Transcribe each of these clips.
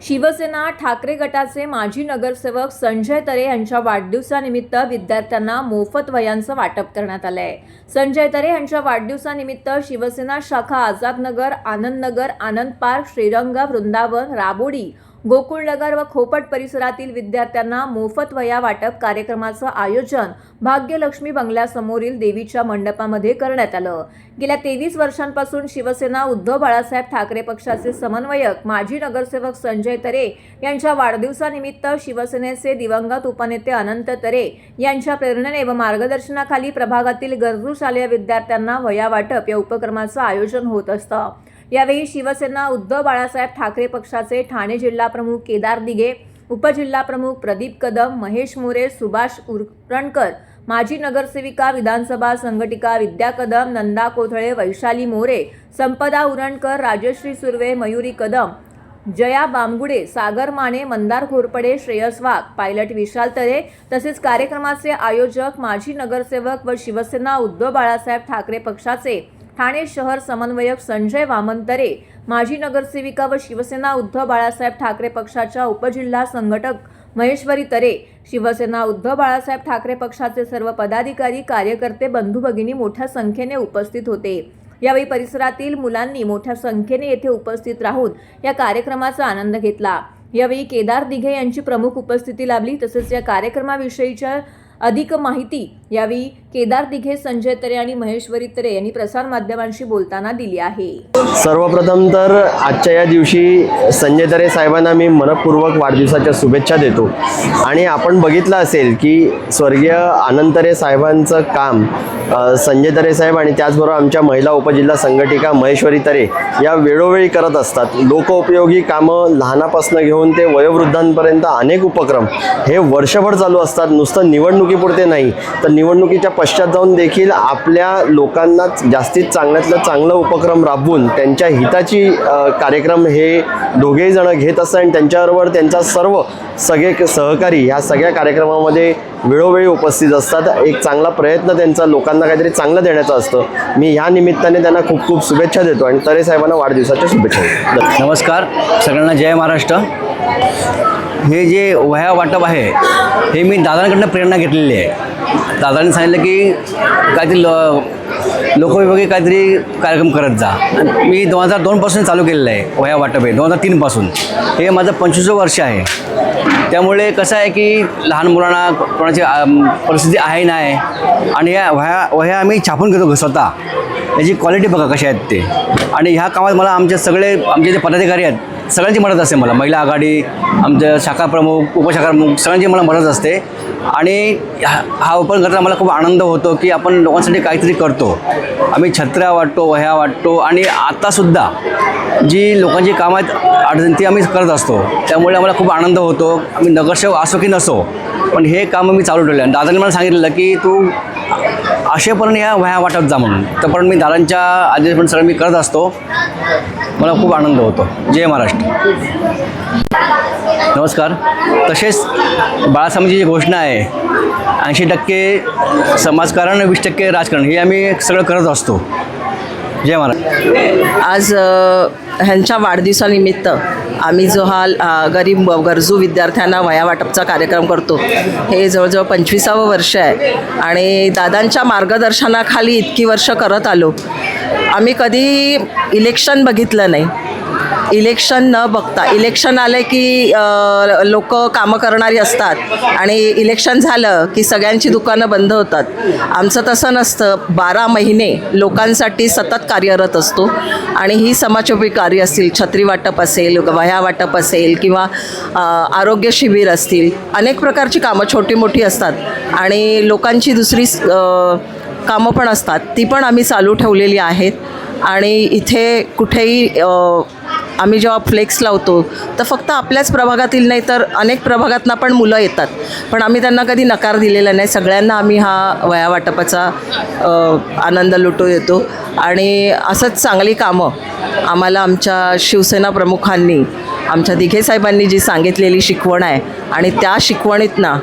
शिवसेना ठाकरे गटाचे माजी नगरसेवक संजय तरे यांच्या वाढदिवसानिमित्त विद्यार्थ्यांना मोफत वह्यांचं वाटप करण्यात आलं आहे। संजय तरे यांच्या वाढदिवसानिमित्त शिवसेना शाखा आझादनगर, आनंदनगर, आनंद पार्क, श्रीरंग, वृंदावन, राबोडी, गोकुळनगर व खोपट परिसरातील विद्यार्थ्यांना मोफत वह्या वाटप कार्यक्रमाचं आयोजन भाग्यलक्ष्मी बंगल्यासमोरील देवीच्या मंडपामध्ये करण्यात आलं। गेल्या 23 वर्षांपासून शिवसेना उद्धव बाळासाहेब ठाकरे पक्षाचे समन्वयक माजी नगरसेवक संजय तरे यांच्या वाढदिवसानिमित्त शिवसेनेचे दिवंगत उपनेते अनंत तरे यांच्या प्रेरणेने व मार्गदर्शनाखाली प्रभागातील गरजू शालेय विद्यार्थ्यांना वह्या वाटप या उपक्रमाचं आयोजन होत असतं। यावेळी शिवसेना उद्धव बाळासाहेब ठाकरे पक्षाचे ठाणे जिल्हा प्रमुख केदार दिघे, उपजिल्हा प्रमुख प्रदीप कदम, महेश मोरे, सुभाष उरणकर, माजी नगरसेविका, विधानसभा संघटिका विद्या कदम, नंदा कोथळे, वैशाली मोरे, संपदा उरणकर, राजश्री सुर्वे, मयुरी कदम, जया बामगुडे, सागर माने, मंदार घोरपडे, श्रेयस वाघ, पायलट विशाल तरे तसेच कार्यक्रमाचे आयोजक माजी नगरसेवक व शिवसेना उद्धव बाळासाहेब ठाकरे पक्षाचे ठाणे शहर समन्वयक संजय वामन तरे, माजी नगरसेविका व शिवसेना उद्धव बाळासाहेब ठाकरे पक्षाच्या उपजिल्हा संघटक महेश्वरी तरे, शिवसेना उद्धव बाळासाहेब ठाकरे पक्षाचे सर्व पदाधिकारी, कार्यकर्ते, बंधू भगिनी मोठ्या संख्येने उपस्थित होते। यावेळी परिसरातील मुलांनी मोठ्या संख्येने येथे उपस्थित राहून या कार्यक्रमाचा आनंद घेतला। यावेळी केदार दिघे यांची प्रमुख उपस्थिती लाभली। तसेच या कार्यक्रमाविषयीच्या अधिक माहिती यावेळी केदार दिघे, संजय तरे आणि महेश्वरी तरे यांनी प्रसार माध्यमांशी बोलताना दिली आहे। सर्वप्रथम तर आजच्या या दिवशी संजय तरे साहेबांना मी मनपूर्वक वाढदिवसाच्या शुभेच्छा देतो। आणि आपण बघितलं असेल की स्वर्गीय आनंद तरे साहेबांचं काम संजय तरे साहेब आणि त्याचबरोबर आमच्या महिला उपजिल्हा संघटिका महेश्वरी तरे या वेळोवेळी करत असतात। लोकोपयोगी कामं लहानापासून घेऊन ते वयोवृद्धांपर्यंत अनेक उपक्रम हे वर्षभर चालू असतात। नुसतं निवडणुकीपुरते नाही तर निवडणुकीच्या पश्चात जाऊन देखील आपल्या लोकांना जास्तीत चांगल्यातलं चांगलं उपक्रम राबवून त्यांच्या हिताची कार्यक्रम हे दोघेही जण घेत असतात आणि त्यांच्याबरोबर त्यांचा सर्व सगळे सहकारी ह्या सगळ्या कार्यक्रमामध्ये वेळोवेळी उपस्थित असतात। एक चांगला प्रयत्न त्यांचा लोकांना काहीतरी चांगलं देण्याचा असतं। मी ह्या निमित्ताने त्यांना खूप खूप शुभेच्छा देतो आणि तरे साहेबांना वाढदिवसाच्या शुभेच्छा देतो। नमस्कार सगळ्यांना, जय महाराष्ट्र। हे जे वह्या वाटप आहे हे मी दादांकडून प्रेरणा घेतलेली आहे। दादांनी सांगितलं की काहीतरी लोकोपयोगी काहीतरी कार्यक्रम करत जा। मी 2002 पासून चालू केलेलं आहे वह्या वाटप आहे, 2003 पासून। हे माझं 25वं वर्ष आहे। त्यामुळे कसं आहे की लहान मुलांना कोणाची परिस्थिती आहे नाही आणि या वह्या आम्ही छापून घेतो स्वतः। याची क्वालिटी बघा कशा आहेत ते। आणि ह्या कामात मला आमचे जे पदाधिकारी आहेत सगळ्यांची मदत असते। मला महिला आघाडी, आमच्या शाखा प्रमुख, उपशाखा प्रमुख सगळ्यांची मला मदत असते। आणि हा उपक्रम करताना मला खूप आनंद होतो की आपण लोकांसाठी काहीतरी करतो। आम्ही छत्र्या वाटतो, वह्या वाटतो आणि आत्तासुद्धा जी लोकांची कामं आहेत अडचण ती आम्ही करत असतो। त्यामुळे आम्हाला खूप आनंद होतो। आम्ही नगरसेवक असो की नसो पण हे कामं मी चालू ठेवले। आणि दादांनी मला सांगितलेलं की तू असेपर्यंत ह्या वह्या वाटत जा म्हणून। तर मी दादांच्या आदेशपर्यंत सगळं मी करत असतो। मला खूप आनंद होतो। जय महाराष्ट्र। नमस्कार। तसेच बाळासाहेबांची जी घोषणा आहे 80% समाजकारण, 20% राजकारण हे आम्ही सगळं करत असतो। जय महाराष्ट्र। आज ह्यांच्या वाढदिवसानिमित्त आम्ही जो हा गरीब गरजू विद्यार्थ्यांना वह्या वाटपचा कार्यक्रम करतो हे जवळजवळ 25वं वर्ष आहे। आणि दादांच्या मार्गदर्शनाखाली इतकी वर्ष करत आलो। आम्ही कधी इलेक्शन बघितलं नाही। इलेक्शन न बघता, इलेक्शन आलं की लोक कामं करणारी असतात आणि इलेक्शन झालं की सगळ्यांची दुकानं बंद होतात। आमचं तसं नसतं। 12 महिने लोकांसाठी सतत कार्यरत असतो। आणि ही समाजोपयोगी कार्य असतील, छत्री वाटप असेल, वह्या वाटप असेल किंवा आरोग्य शिबिर असतील, अनेक प्रकारची कामं छोटी मोठी असतात। आणि लोकांची दुसरी कामं पण असतात, ती पण आम्ही चालू ठेवलेली आहेत। आणि इथे कुठेही आम्ही जेव्हा फ्लेक्स लावतो तर फक्त आपल्याच प्रभागातील नाही तर अनेक प्रभागातनं पण मुलं येतात, पण आम्ही त्यांना कधी नकार दिलेला नाही। सगळ्यांना आम्ही हा वह्या वाटपाचा आनंद लुटू देतो। आणि असंच चांगली कामं आम्हाला आमच्या शिवसेना प्रमुखांनी, आमच्या दिघे साहेबांनी जी सांगितलेली शिकवण आहे आणि त्या शिकवणीतनं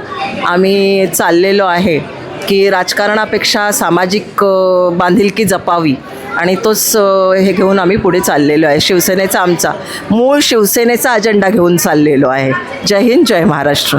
आम्ही चाललेलो आहे। की राजकारणापेक्षा सामाजिक बांधिलकी जपावी आणि तोच हे घेऊन आम्ही पुढे चाललेलो आहे. शिवसेनेचा आमचा मूळ शिवसेनेचा अजेंडा घेऊन चाललेलो आहे. जय हिंद, जय महाराष्ट्र.